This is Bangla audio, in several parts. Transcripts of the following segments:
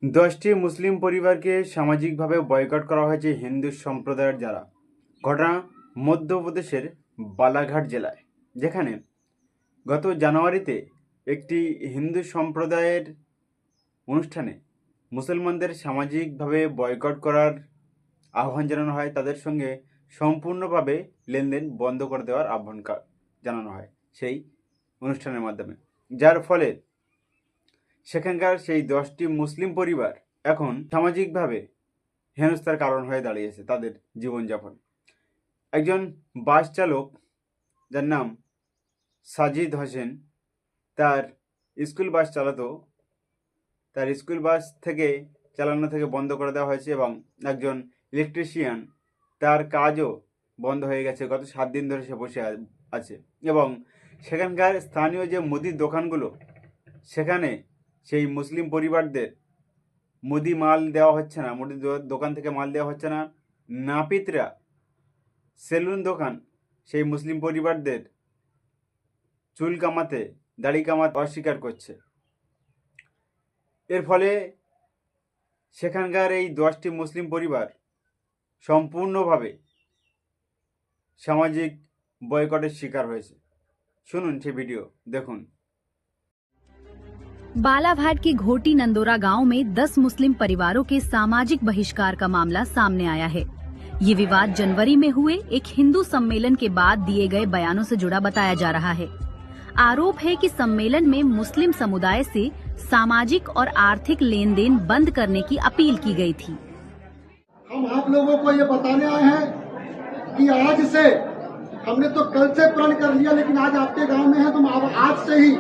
10টি মুসলিম পরিবারকে সামাজিকভাবে বয়কট করা হয়েছে হিন্দু সম্প্রদায়ের দ্বারা। ঘটনা মধ্যপ্রদেশের বালাঘাট জেলায়, যেখানে গত জানুয়ারিতে একটি হিন্দু সম্প্রদায়ের অনুষ্ঠানে মুসলমানদের সামাজিকভাবে বয়কট করার আহ্বান জানানো হয়। তাদের সঙ্গে সম্পূর্ণভাবে লেনদেন বন্ধ করে দেওয়ার আহ্বান জানানো হয় সেই অনুষ্ঠানের মাধ্যমে, যার ফলে সেখানকার সেই 10টি মুসলিম পরিবার এখন সামাজিকভাবে হেনস্থার কারণ হয়ে দাঁড়িয়েছে তাদের জীবনযাপন। একজন বাস চালক, যার নাম সাজিদ হোসেন, তার স্কুল বাস চালাতো, তার স্কুল বাস চালানো থেকে বন্ধ করে দেওয়া হয়েছে এবং একজন ইলেকট্রিশিয়ান, তার কাজও বন্ধ হয়ে গেছে। গত 7 দিন ধরে সে বসে আছে এবং সেখানকার স্থানীয় যে মুদির দোকানগুলো, সেখানে সেই মুসলিম পরিবারদের মুদি মাল দেওয়া হচ্ছে না, মুদি দোকান থেকে মাল দেওয়া হচ্ছে না। নাপিতরা, সেলুন দোকান সেই মুসলিম পরিবারদের চুল কামাতে, দাড়ি কামাতে অস্বীকার করছে। এর ফলে সেখানকার এই 10টি মুসলিম পরিবার সম্পূর্ণভাবে সামাজিক বয়কটের শিকার হয়েছে। শুনুন সেই ভিডিও, দেখুন। बालाघाट के घोटी नंदोरा गांव में 10 मुस्लिम परिवारों के सामाजिक बहिष्कार का मामला सामने आया है। ये विवाद जनवरी में हुए एक हिंदू सम्मेलन के बाद दिए गए बयानों से जुड़ा बताया जा रहा है। आरोप है कि सम्मेलन में मुस्लिम समुदाय से सामाजिक और आर्थिक लेन देन बंद करने की अपील की गई थी। हम आप लोगों को ये बताने आए हैं कि आज से, हमने तो कल से प्रण कर लिया, लेकिन आज आपके गांव में है तो अब आज से ही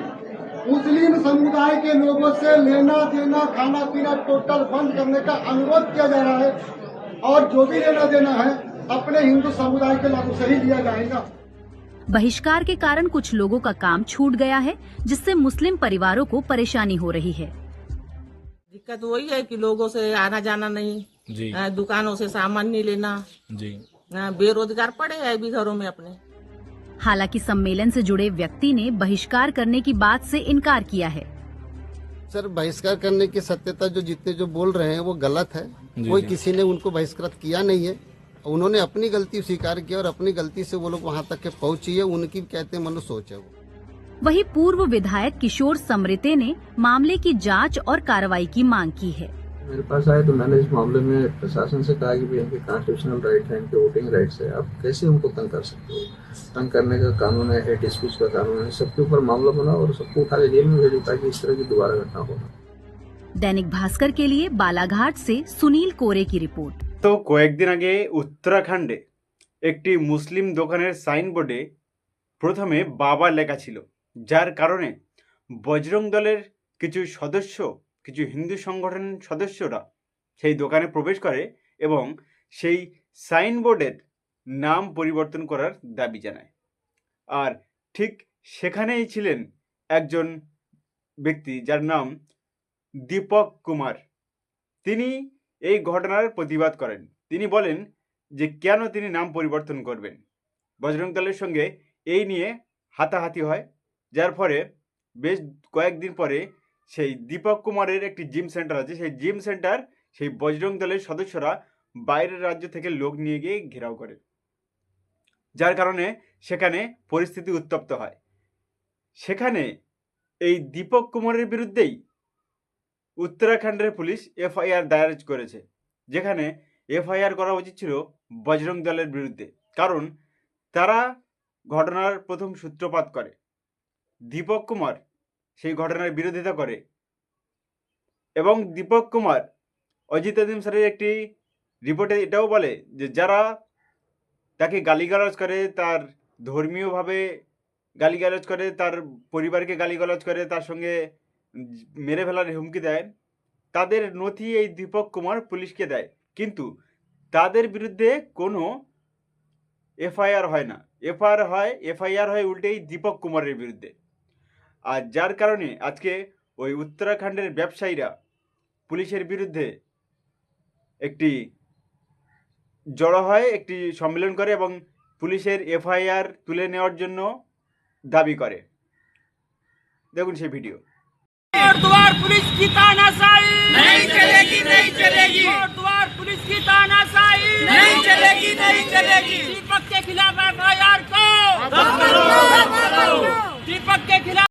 मुस्लिम समुदाय के लोगों से लेना देना, खाना पीना टोटल बंद करने का अनुरोध किया जा रहा है और जो भी लेना देना है अपने हिंदू समुदाय के लोगों से ही लिया जाएगा। बहिष्कार के कारण कुछ लोगों का काम छूट गया है, जिससे मुस्लिम परिवारों को परेशानी हो रही है। दिक्कत वही है कि लोगों से आना जाना नहीं जी दुकानों से सामान नहीं लेना, जी बेरोजगार पड़े हैं अभी घरों में अपने। हालांकि सम्मेलन से जुड़े व्यक्ति ने बहिष्कार करने की बात से इनकार किया है। सर, बहिष्कार करने की सत्यता जो जितने जो बोल रहे हैं वो गलत है। कोई किसी ने उनको बहिष्कृत किया नहीं है। उन्होंने अपनी गलती स्वीकार की और अपनी गलती से वो लोग वहाँ तक के पहुंची है। उनकी कहते हैं मनो सोच है वो। वहीं पूर्व विधायक किशोर समृते ने मामले की जांच और कार्रवाई की मांग की है। मेरे पास आए तो मैंने इस मामले में प्रशासन से कहा कि भी इनके कॉन्स्टिट्यूशनल राइट है, इनके वोटिंग राइट्स है, आप कैसे उनको तंग कर सकते हो। तंग करने का कानून है, हेट स्पीच का कानून है, सबके ऊपर मामला बनाओ और सबको उठा के जेल में भेजो ताकि इस तरह की दोबारा घटना हो। दैनिक भास्कर के लिए बालाघाट से सुनील कोरे की रिपोर्ट। তো কয়েকদিন আগে উত্তরাখণ্ডে একটি মুসলিম দোকানের সাইনবোর্ডে প্রথমে বাবা লেখা ছিল, যার কারণে বজরং দলের কিছু হিন্দু সংগঠন সদস্যরা সেই দোকানে প্রবেশ করে এবং সেই সাইনবোর্ডের নাম পরিবর্তন করার দাবি জানায়। আর ঠিক সেখানেই ছিলেন একজন ব্যক্তি, যার নাম দীপক কুমার। তিনি এই ঘটনার প্রতিবাদ করেন। তিনি বলেন যে কেন তিনি নাম পরিবর্তন করবেন। বজরং দলের সঙ্গে এই নিয়ে হাতাহাতি হয়, যার ফলে বেশ কয়েকদিন পরে সেই দীপক কুমারের একটি জিম সেন্টার আছে, সেই জিম সেন্টার সেই বজরং দলের সদস্যরা বাইরের রাজ্য থেকে লোক নিয়ে গিয়ে ঘেরাও করে, যার কারণে সেখানে পরিস্থিতি উত্তপ্ত হয়। সেখানে এই দীপক কুমারের বিরুদ্ধেই উত্তরাখণ্ডের পুলিশ এফআইআর দায়ের করেছে, যেখানে এফআইআর করা উচিত ছিল বজরং দলের বিরুদ্ধে, কারণ তারা ঘটনার প্রথম সূত্রপাত করে। দীপক কুমার সেই ঘটনার বিরোধিতা করে এবং দীপক কুমার অজিত আদিম স্যারের একটি রিপোর্টে এটাও বলে যে যারা তাকে গালিগালাজ করে, তার ধর্মীয়ভাবে গালিগালাজ করে, তার পরিবারকে গালিগালাজ করে, তার সঙ্গে মেরে ফেলার হুমকি দেয়, তাদের নথি এই দীপক কুমার পুলিশকে দেয়, কিন্তু তাদের বিরুদ্ধে কোনো এফআইআর হয় না। এফআইআর হয় উল্টেই দীপক কুমারের বিরুদ্ধে। আর যার কারণে আজকে ওই উত্তরাখণ্ডের ব্যবসায়ীরা পুলিশের বিরুদ্ধে একটি জড়ো হয়, একটি সম্মেলন করে এবং পুলিশের এফআইআর তুলে নেওয়ার জন্য দাবি করে। দেখুন সেই ভিডিও। कोट द्वार पुलिस की तानाशाही नहीं चलेगी, नहीं चलेगी। कोट द्वार पुलिस की तानाशाही नहीं चलेगी, नहीं चलेगी। दीपक के खिलाफ FIR को दीपक के खिलाफ